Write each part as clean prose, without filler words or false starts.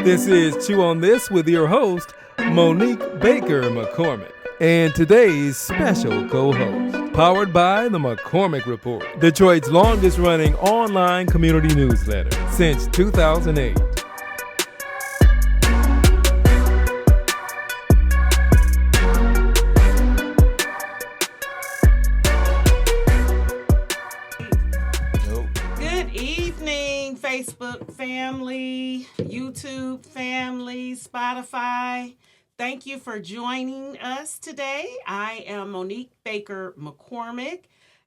This is Chew on This with your host, Monique Baker McCormick, and today's special co-host, powered by the McCormick Report, Detroit's longest-running online community newsletter since 2008. Facebook family, YouTube family, Spotify. Thank you for joining us today. I am Monique Baker McCormick,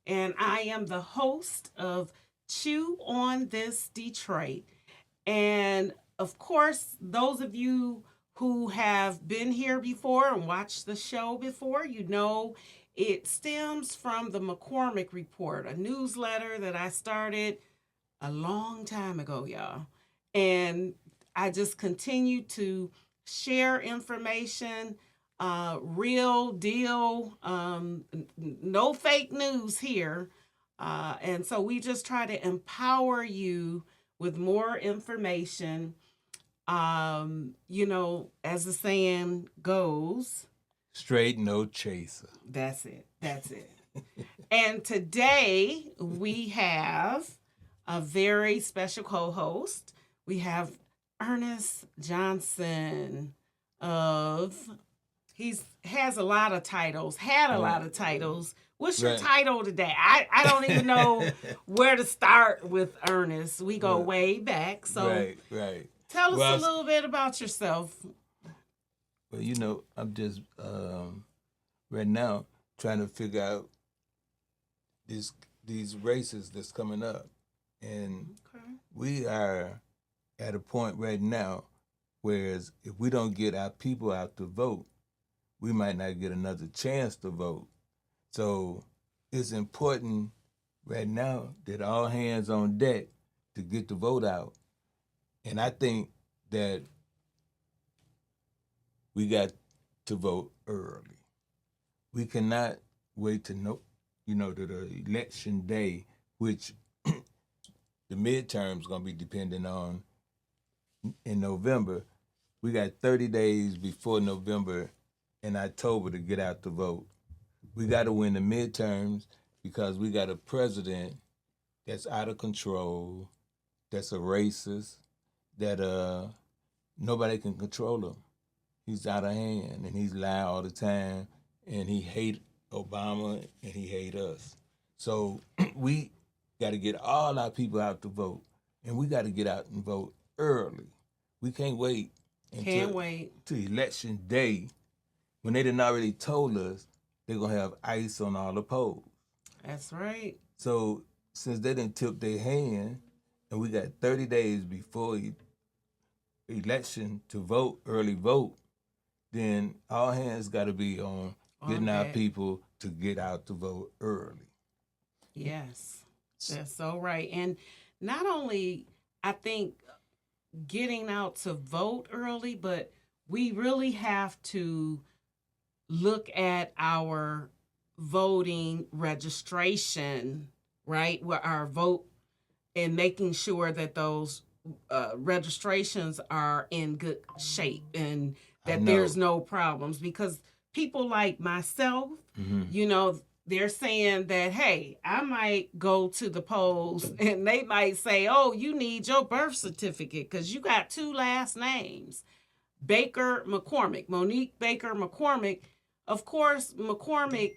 and I am the host of Chew on This Detroit. And of course, those of you who have been here before and watched the show before, you know it stems from the McCormick Report, a newsletter that I started a long time ago, y'all. And I just continue to share information, real deal, no fake news here. And so we just try to empower you with more information. You know, as the saying goes, straight no chaser. That's it. And today we have a very special co-host. We have Ernest Johnson has a lot of titles, had a lot of titles. What's your title today? I don't even know where to start with Ernest. We go way back. So right. Tell us a little bit about yourself. Well, you know, I'm just right now trying to figure out these races that's coming up. And we are at a point right now whereas if we don't get our people out to vote, we might not get another chance to vote. So it's important right now that all hands on deck to get the vote out. And I think that we got to vote early. We cannot wait to to the election day, which the midterm's going to be dependent on in November. We got 30 days before November and October to get out to vote. We got to win the midterms because we got a president that's out of control, that's a racist, that nobody can control him. He's out of hand and he's lying all the time and he hate Obama and he hate us. So we got to get all our people out to vote, and we got to get out and vote early. We can't wait until election day when they done already told us they're going to have ice on all the polls. That's right. So since they done tipped their hand, and we got 30 days before election to vote, early vote, then all hands got to be on getting our people to get out to vote early. Yes. That's so right. And not only, I think, getting out to vote early, but we really have to look at our voting registration, right? Where our vote and making sure that those registrations are in good shape and that there's no problems. Because people like myself, you know, they're saying that, hey, I might go to the polls and they might say, oh, you need your birth certificate because you got two last names, Baker McCormick, Monique Baker McCormick. Of course, McCormick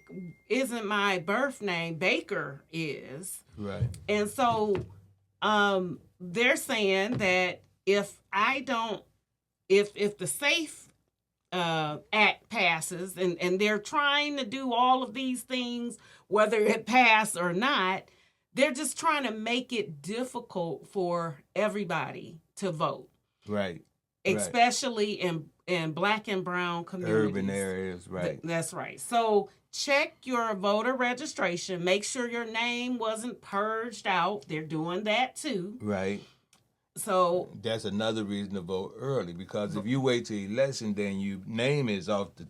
isn't my birth name. Baker is. Right. And so they're saying that if the SAFE Act passes, and they're trying to do all of these things, whether it passed or not, they're just trying to make it difficult for everybody to vote. Right. Especially in Black and brown communities. Urban areas, right. That's right. So check your voter registration. Make sure your name wasn't purged out. They're doing that too. Right. So that's another reason to vote early, because if you wait till election day and your name is off the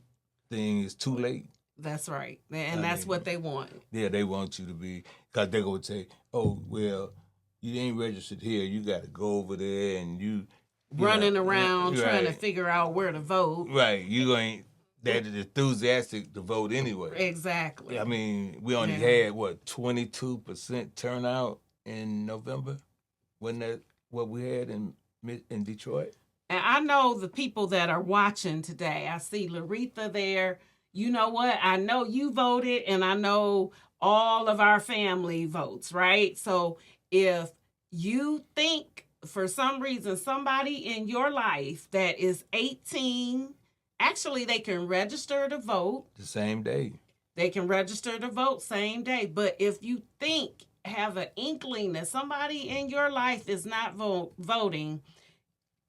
thing, it's too late. That's right. And that's what they want. Yeah, they want you to be, because they're going to say, oh, well, you ain't registered here. You got to go over there and running around trying to right. figure out where to vote. Right. You ain't that enthusiastic to vote anyway. Exactly. I mean, we only had, 22% turnout in November? Wasn't that what we had in Detroit? And I know the people that are watching today. I see Laretha there. You know what? I know you voted, and I know all of our family votes, right? So if you think for some reason somebody in your life that is 18, actually they can register to vote. The same day. They can register to vote same day. But if you think, have an inkling that somebody in your life is not voting,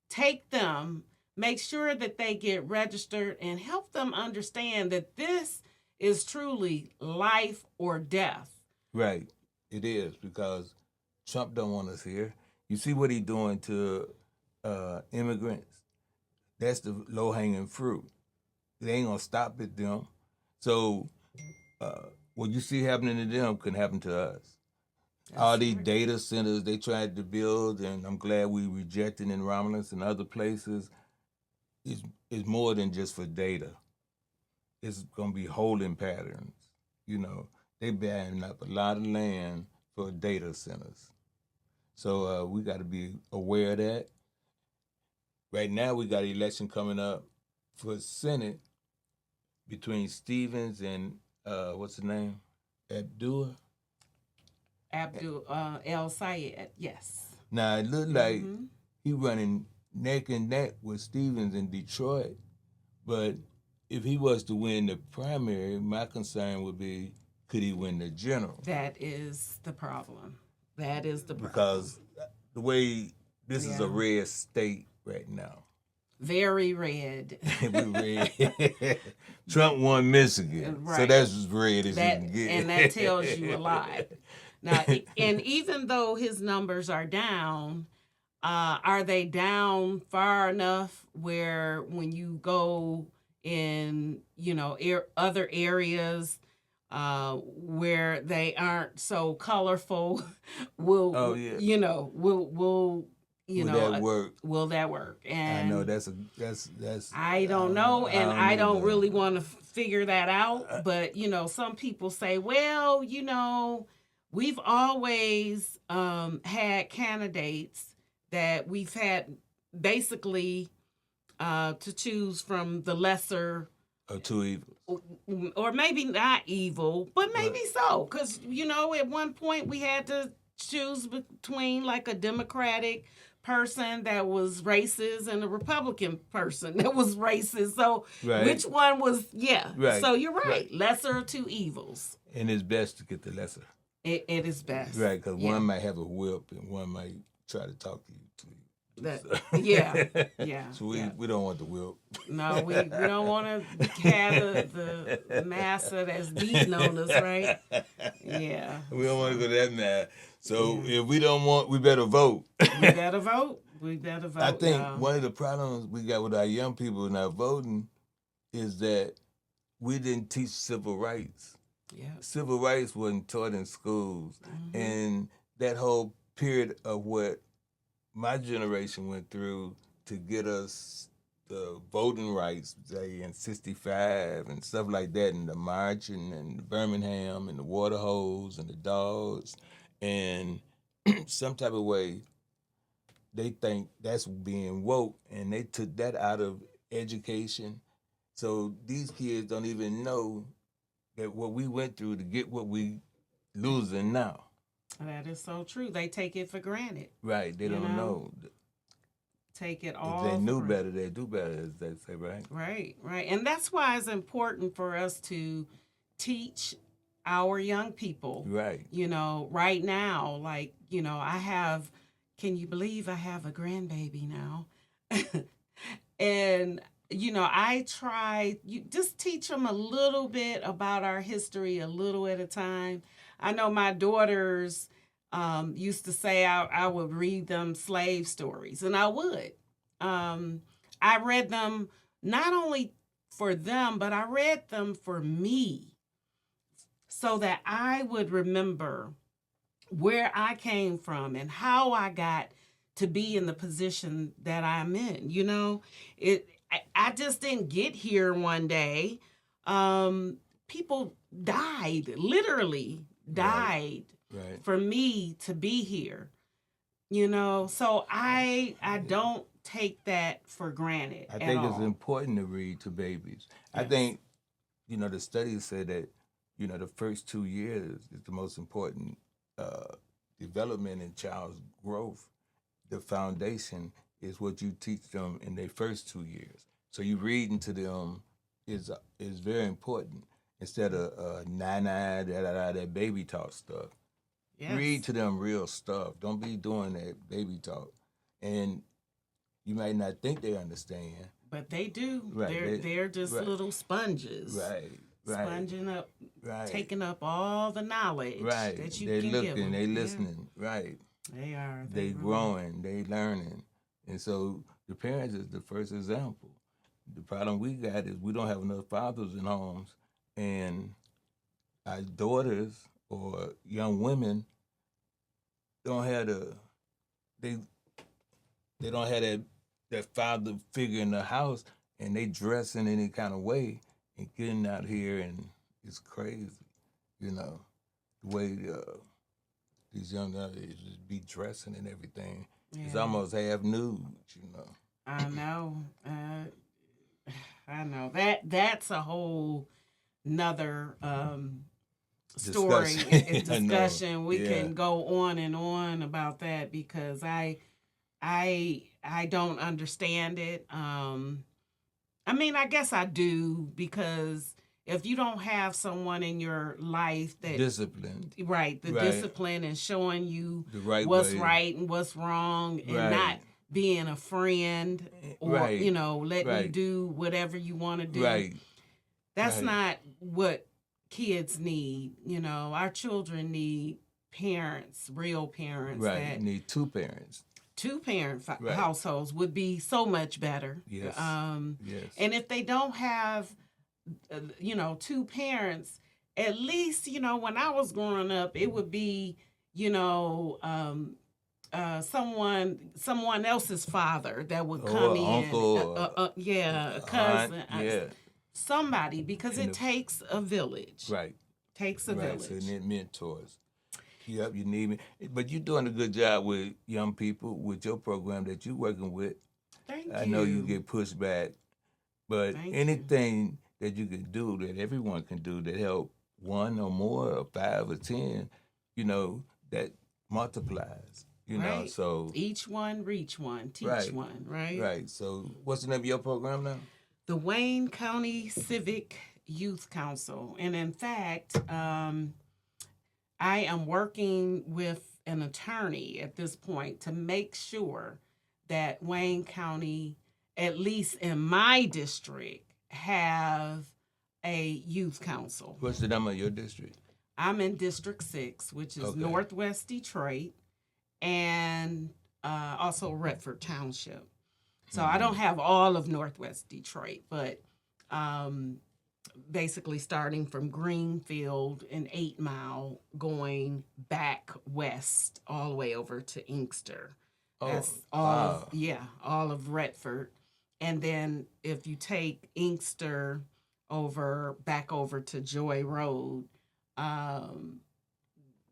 take them, make sure that they get registered, and help them understand that this is truly life or death. Right. It is, because Trump don't want us here. You see what he's doing to immigrants? That's the low-hanging fruit. They ain't going to stop at them. So what you see happening to them can happen to us. All these data centers they tried to build, and I'm glad we rejected in Romulus and other places, is more than just for data. It's going to be holding patterns. You know, they buying up a lot of land for data centers. So we got to be aware of that. Right now, we got an election coming up for Senate between Stevens and, what's his name? Abdul El Sayed, yes. Now, it looked like he running neck and neck with Stevens in Detroit. But if he was to win the primary, my concern would be, could he win the general? That is the problem. That is the problem. Because the way this is a red state right now. Very red. Red. Trump won Michigan. Right. So that's as red as you can get. And that tells you a lot. Now, and even though his numbers are down, are they down far enough where when you go in, other areas where they aren't so colorful, will that work? Will that work? And I know that's. I don't know, and I don't really want to figure that out. But some people say, well, we've always had candidates that we've had basically to choose from the lesser of two evils. Or maybe not evil, but maybe so. Because, at one point we had to choose between like a Democratic person that was racist and a Republican person that was racist. So which one was, Right. So you're right. Lesser of two evils. And it's best to get the lesser. It is best. Right, because one might have a whip and one might try to talk to you. So we don't want the whip. No, we don't want to have the massa that's beating on us, right? Yeah. We don't want to go that mad. So if we don't want, we better vote. We better vote. I think one of the problems we got with our young people not voting is that we didn't teach civil rights. Yeah. Civil rights wasn't taught in schools. Mm-hmm. And that whole period of what my generation went through to get us the voting rights, say in '65 and stuff like that, and the marching and the Birmingham and the water hose and the dogs, and some type of way they think that's being woke, and they took that out of education. So these kids don't even know that what we went through to get what we losing now. That is so true. They take it for granted. Right. They don't know. Take it all. If they knew better, they do better, as they say, right? Right. And that's why it's important for us to teach our young people. Right. Right now, like, can you believe I have a grandbaby now? And, I try, just teach them a little bit about our history, a little at a time. I know my daughters used to say I would read them slave stories, and I would. I read them not only for them, but I read them for me so that I would remember where I came from and how I got to be in the position that I'm in. You know, I just didn't get here one day. People died, literally died Right. for me to be here. You know, so I don't take that for granted I at think it's all. important to read to babies. I Yes. think, the studies say that, the first 2 years is the most important development in child's growth. The foundation is what you teach them in their first 2 years. So you reading to them is very important instead of nine that baby talk stuff. Yes. Read to them real stuff. Don't be doing that baby talk. And you might not think they understand. But they do. Right. They're just right. little sponges. Right. Sponging up, Right. taking up all the knowledge Right. that you They can give them. they listening. Right. They are. They really growing, they learning. And so the parents is the first example. The problem we got is we don't have enough fathers in homes, and our daughters or young women don't have they don't have that father figure in the house, and they dress in any kind of way and getting out here, and it's crazy, the way these young guys just be dressing and everything. It's almost half nude, I know. I know. That's a whole nother story and discussion. We can go on and on about that because I don't understand it. I mean, I guess I do, because if you don't have someone in your life that disciplined, discipline and showing you the right what's way. right and what's wrong, and not being a friend or letting you do whatever you want to do. That's not what kids need. Our children need parents, real parents. That need two parents. Two-parent households would be so much better. Yes. Yes. And if they don't have, two parents, at least, when I was growing up, it would be, someone else's father that would come in. Uncle, a cousin. Aunt, somebody, because it takes a village. Right. Takes a village. So you need mentors. Yep, you need me. But you're doing a good job with young people with your program that you're working with. Thank you. I know you get pushed back, but anything that you can do, that everyone can do, that help one or more or 5 or 10, that multiplies. So each one reach one, teach one, right? Right. So what's the name of your program now? The Wayne County Civic Youth Council. And in fact, I am working with an attorney at this point to make sure that Wayne County, at least in my district, have a youth council. What's the name of your district? I'm in District 6, which is Northwest Detroit, and also Redford Township. So I don't have all of Northwest Detroit, but basically starting from Greenfield and 8 Mile, going back west all the way over to Inkster. That's all of Redford. And then if you take Inkster back over to Joy Road,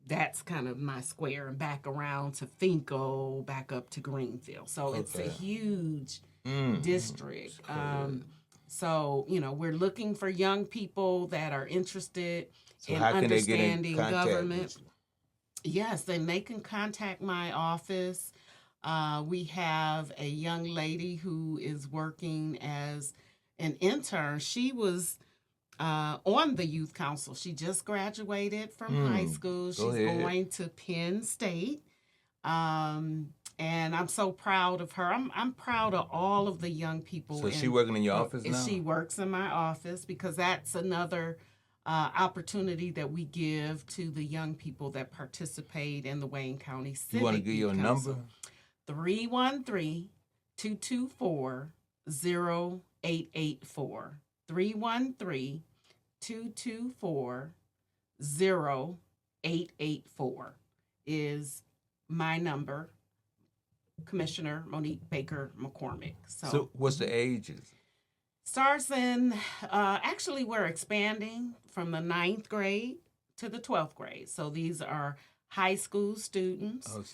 that's kind of my square, and back around to Finkel, back up to Greenfield. So it's a huge district. So, we're looking for young people that are interested in understanding government. Yes, then they can contact my office. We have a young lady who is working as an intern. She was on the youth council. She just graduated from high school. She's going to Penn State. And I'm so proud of her. I'm proud of all of the young people. So she working in your office now? She works in my office, because that's another opportunity that we give to the young people that participate in the Wayne County Civic You want to give your number? 313-224-0884. 313-224-0884 is my number. Commissioner Monique Baker McCormick. So what's the ages? Starts in, actually, we're expanding from the ninth grade to the 12th grade. So these are high school students. Okay.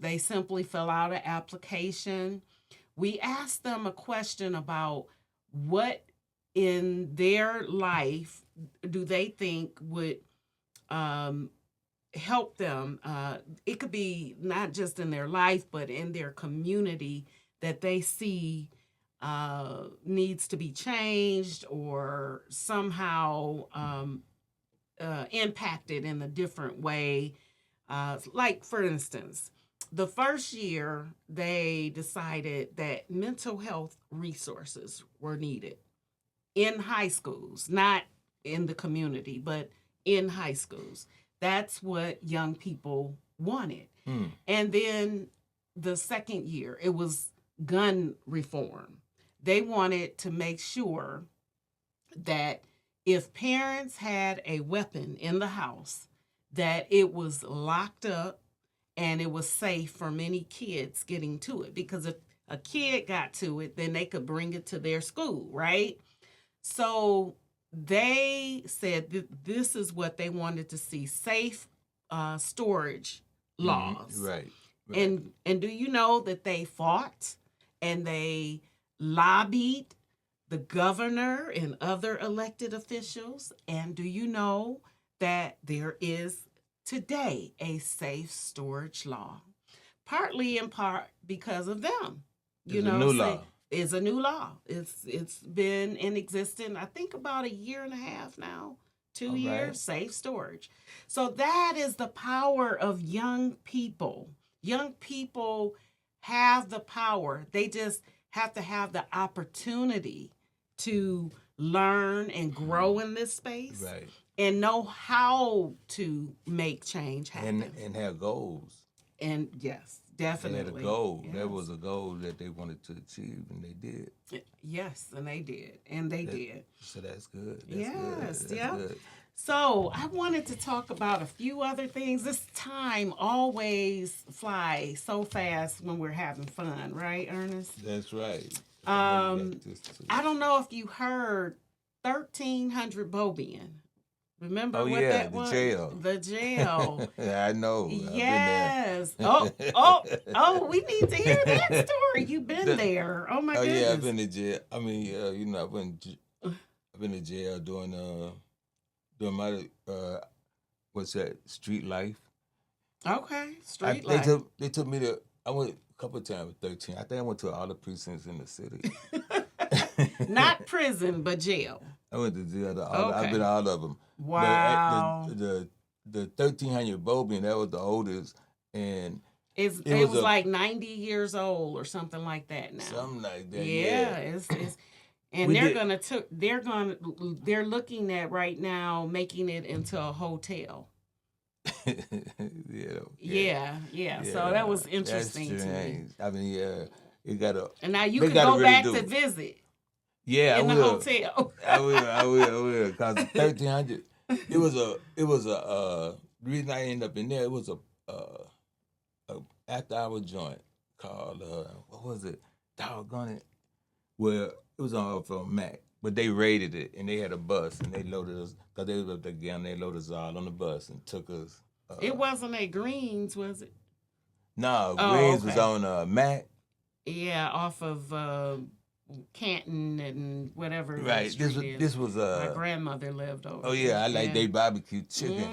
They simply fill out an application. We ask them a question about what in their life do they think would help them. It could be not just in their life, but in their community that they see needs to be changed or somehow impacted in a different way. Like, for instance, the first year they decided that mental health resources were needed in high schools, not in the community, but in high schools. That's what young people wanted. And then the second year, it was gun reform. They wanted to make sure that if parents had a weapon in the house, that it was locked up and it was safe for many kids getting to it. Because if a kid got to it, then they could bring it to their school, right? So they said that this is what they wanted to see: safe storage laws. Right. And do you know that they fought and they lobbied the governor and other elected officials? And do you know that there is today a safe storage law? Partly in part because of them. It's a new law. It's a new law. It's been in existence, I think, about a year and a half now. 2 years, right. Safe storage. So that is the power of young people. Young people have the power. They just have to have the opportunity to learn and grow in this space, right, and know how to make change happen. And have goals. And yes, definitely. They had a goal. Yes. That was a goal that they wanted to achieve, and they did. Yes, and they did. And they did. So that's good. That's good. Good. So I wanted to talk about a few other things. This time always flies so fast when we're having fun, right, Ernest? That's right. I don't know if you heard 1300 Bobian. Remember what that was? The jail. Yeah, I know. Yes. Oh, we need to hear that story. You've been there. Oh my goodness. Yeah, I've been to jail. I mean, I've been to jail doing my what's that? Street life. Okay, street life. They took me to. I went a couple of times with 13. I think I went to all the precincts in the city. Not prison, but jail. I went to jail. I've been to all of them. Wow. But the 1300 Bobian, that was the oldest, and it was like 90 years old or something like that now. Something like that. Yeah. It's and they're looking at right now making it into a hotel. Yeah. So that was interesting to me. I mean, it got a. And now you can go back to visit. Yeah, in I the will. hotel. I will. Because 1300, it was a. The reason I ended up in there, it was a after-hour joint called what was it? Doggone it. Well, it was off of Mac, but they raided it and they had a bus and they loaded us because they was up there again. They loaded us all on the bus and took us. It wasn't at Greens, was it? No, Greens was on Mac. Yeah, off of Canton and whatever. Right. This was my grandmother lived over. Oh yeah, I like they barbecue chicken.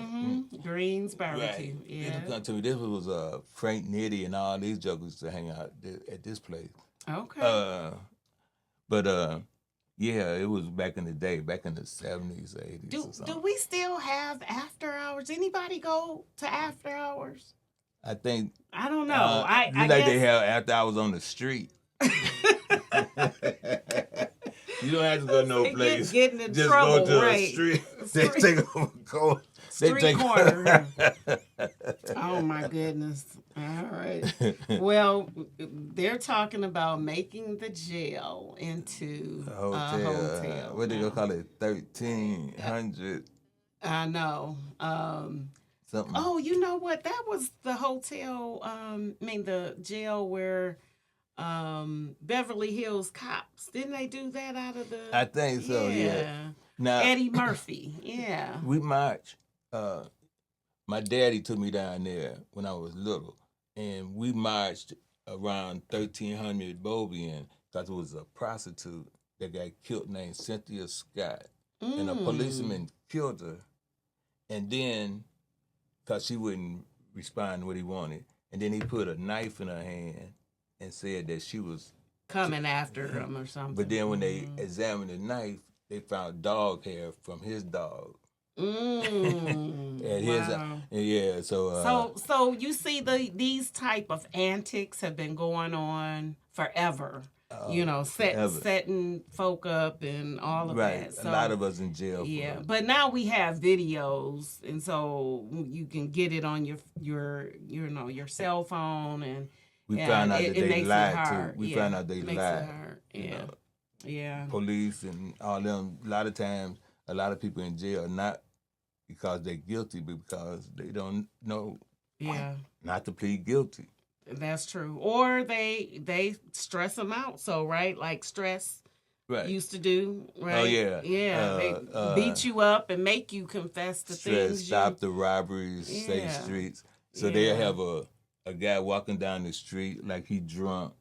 Mm-hmm. Greens barbecue. Right. Yeah. Come to me. This was Frank Nitty and all these jokers to hang out at this place. Okay. But yeah, it was back in the day, back in the 70s, 80s. Or something. Do we still have after hours? Anybody go to after hours? I think. I don't know. I guess they have after hours on the street. You don't have to go no place. Getting in just trouble, go to right? a street. They take a cold. Street corner. Oh my goodness. All right. Well, they're talking about making the jail into a hotel. What they gonna call it? 1300. I know. something. Oh, you know what? That was the hotel. The jail where Beverly Hills Cops. Didn't they do that out of the? I think so. Yeah. Now Eddie Murphy. Yeah. we marched. My daddy took me down there when I was little, and we marched around 1300 Bobian because it was a prostitute that got killed named Cynthia Scott, and a policeman killed her, and then because she wouldn't respond to what he wanted, and then he put a knife in her hand and said that she was coming after him or something. But then when they examined the knife, they found dog hair from his dog. Wow. So you see these type of antics have been going on forever. Setting folk up and all of that. So, a lot of us in jail. Yeah, but now we have videos, and so you can get it on your cell phone, and we found out that they lied too. We found out they lied. Yeah, yeah. Police and all them. A lot of times, a lot of people in jail not because they're guilty, but because they don't know. Yeah. Not to plead guilty. That's true. Or they stress them out. So, right, like stress used to do, right? Oh, yeah. Yeah, they beat you up and make you confess to things. Stop the robberies, safe streets. So they'll have a guy walking down the street like he drunk,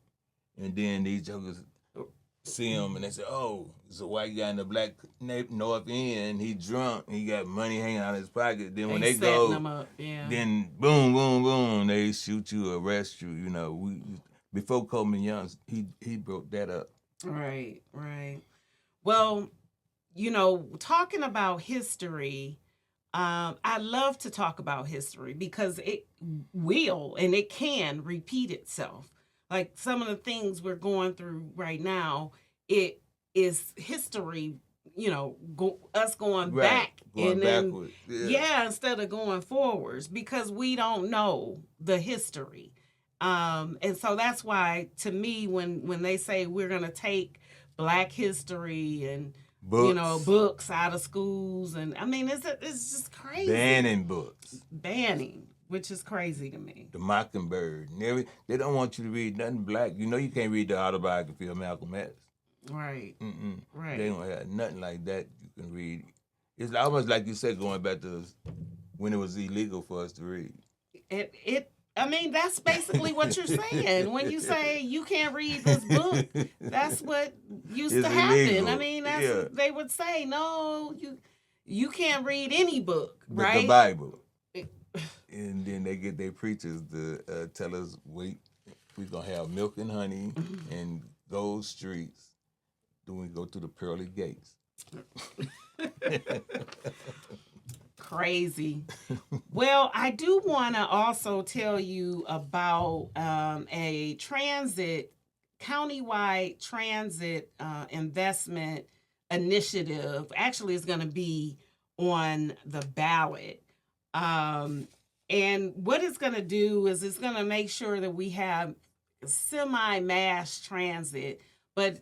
and then these jokers see him and they say, oh, it's a white guy in the black north end, he drunk, he got money hanging out of his pocket. Then when they go, then boom, boom, boom, they shoot you, arrest you. Before Coleman Young, he broke that up. Right. Well, talking about history, I love to talk about history because it will and it can repeat itself. Like some of the things we're going through right now, it is history, us going back and then backwards. Instead of going forwards because we don't know the history. And so that's why, to me, when they say we're going to take Black history and books out of schools, and I mean, it's just crazy. Banning books. Which is crazy to me. The Mockingbird. They don't want you to read nothing Black. You can't read the autobiography of Malcolm X. Right. Right. They don't have nothing like that you can read. It's almost like you said, going back to when it was illegal for us to read. That's basically what you're saying. When you say you can't read this book, that's what used to happen. Illegal. I mean, that's what they would say. No, you can't read any book, right? The Bible. And then they get their preachers to tell us, wait, we're going to have milk and honey and gold streets. Then we go to the pearly gates. Crazy. Well, I do want to also tell you about a countywide transit investment initiative. Actually, it's going to be on the ballot. And what it's going to do is it's going to make sure that we have semi-mass transit, but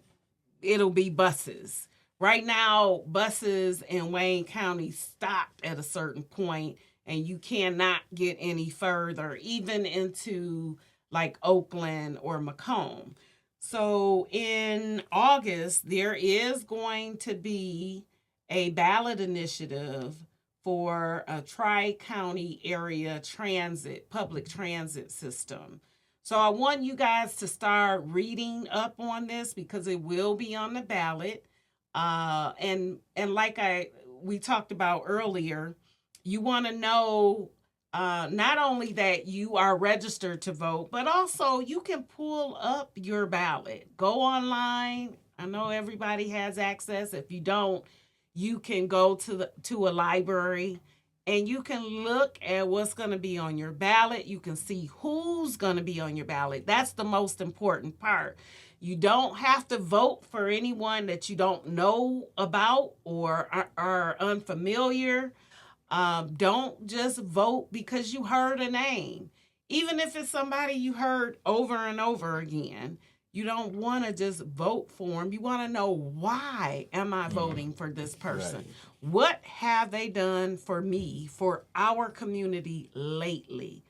it'll be buses. Right now, buses in Wayne County stop at a certain point, and you cannot get any further, even into like Oakland or Macomb. So in August, there is going to be a ballot initiative for a tri-county area public transit system. So I want you guys to start reading up on this because it will be on the ballot. And like we talked about earlier, you want to know not only that you are registered to vote, but also you can pull up your ballot. Go online. I know everybody has access. If you don't, you can go to a library and you can look at what's going to be on your ballot. You can see who's going to be on your ballot. That's the most important part. You don't have to vote for anyone that you don't know about or are unfamiliar. Don't just vote because you heard a name. Even if it's somebody you heard over and over again, You don't want to just vote for them. You want to know, why am I voting for this person? Right. What have they done for me, for our community lately?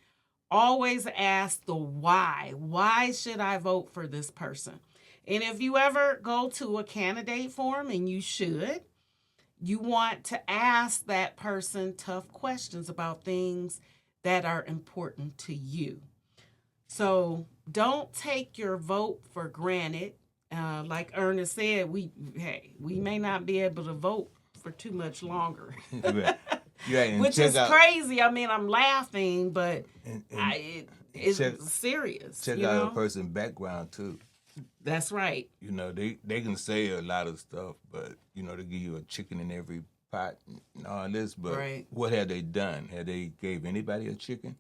Always ask the why. Why should I vote for this person? And if you ever go to a candidate forum, and you should, you want to ask that person tough questions about things that are important to you. So don't take your vote for granted. Like Ernest said, we may not be able to vote for too much longer. Right, Which is crazy. I mean, I'm laughing, but it's serious. Check out a person's background too. That's right. You know, they can say a lot of stuff, but you know, they give you a chicken in every pot and all this. But what have they done? Have they gave anybody a chicken?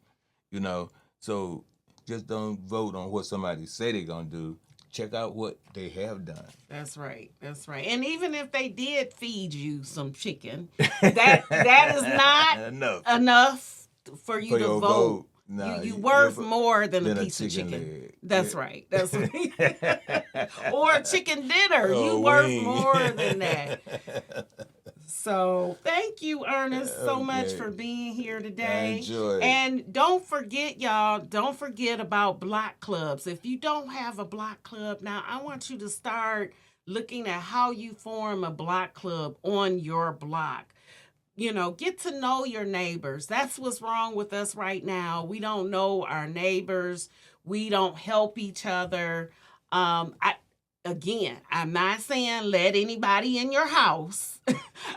You know, so just don't vote on what somebody say they're gonna do. Check out what they have done. That's right. That's right. And even if they did feed you some chicken, that is not enough for you to vote. No, you worth more than a piece of chicken. Leg. That's right. That's right. Or a chicken dinner. You worth more than that. So thank you, Ernest, so much for being here today. I enjoyed it. And don't forget, y'all, don't forget about block clubs. If you don't have a block club now, I want you to start looking at how you form a block club on your block. You know, get to know your neighbors. That's what's wrong with us right now. We don't know our neighbors. We don't help each other. Again, I'm not saying let anybody in your house.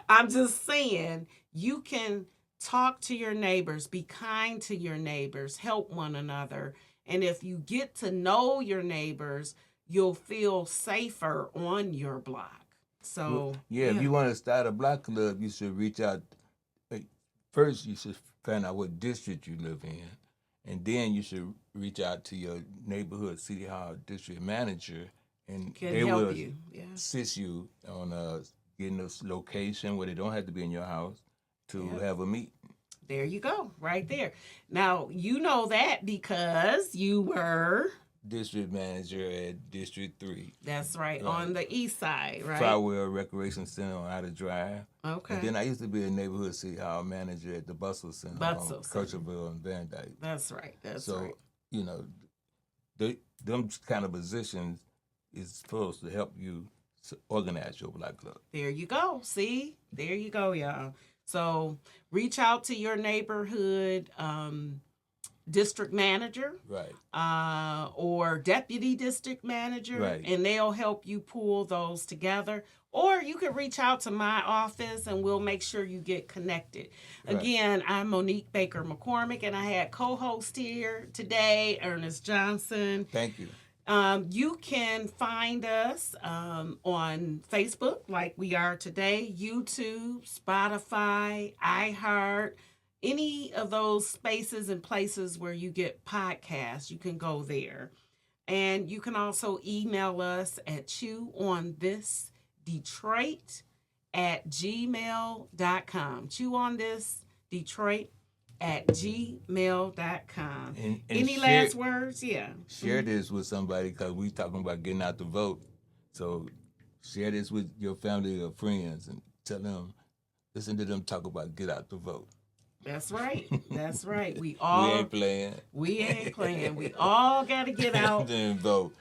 I'm just saying you can talk to your neighbors, be kind to your neighbors, help one another. And if you get to know your neighbors, you'll feel safer on your block. So, if you want to start a block club, you should reach out. First, you should find out what district you live in. And then you should reach out to your neighborhood city hall district manager. And they will assist you on getting a location where they don't have to be in your house to have a meeting. There you go, right there. Now, you know that because you were district manager at District 3. That's right, on the east side, right? Firewell Recreation Center on Outer Drive. Okay. And then I used to be a neighborhood city hall manager at the Bustle Center on Kirchhoffville and Van Dyke. That's right, right. So, you know, them kind of positions is supposed to help you organize your block club. There you go. See? There you go, y'all. So reach out to your neighborhood district manager, or deputy district manager, and they'll help you pull those together. Or you can reach out to my office and we'll make sure you get connected. Again, I'm Monique Baker McCormick, and I had co-host here today, Ernest Johnson. Thank you. You can find us on Facebook like we are today, YouTube, Spotify, iHeart, any of those spaces and places where you get podcasts, you can go there. And you can also email us at chewonThisDetroit@gmail.com. chewonThisDetroit@gmail.com. And any last words? Share this with somebody, because we talking about getting out the vote. So share this with your family or friends and tell them, listen to them talk about get out the vote. That's right. That's right. We ain't playing. We ain't playing. We all got to get out and vote.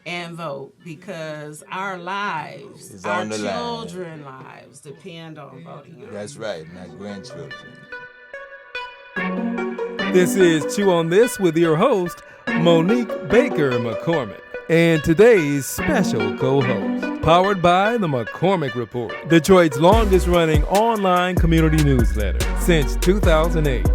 Because our lives, it's our children's lives depend on voting. That's right. My grandchildren. This is Chew on This with your host, Monique Baker McCormick, and today's special co-host, powered by the McCormick Report, Detroit's longest-running online community newsletter since 2008.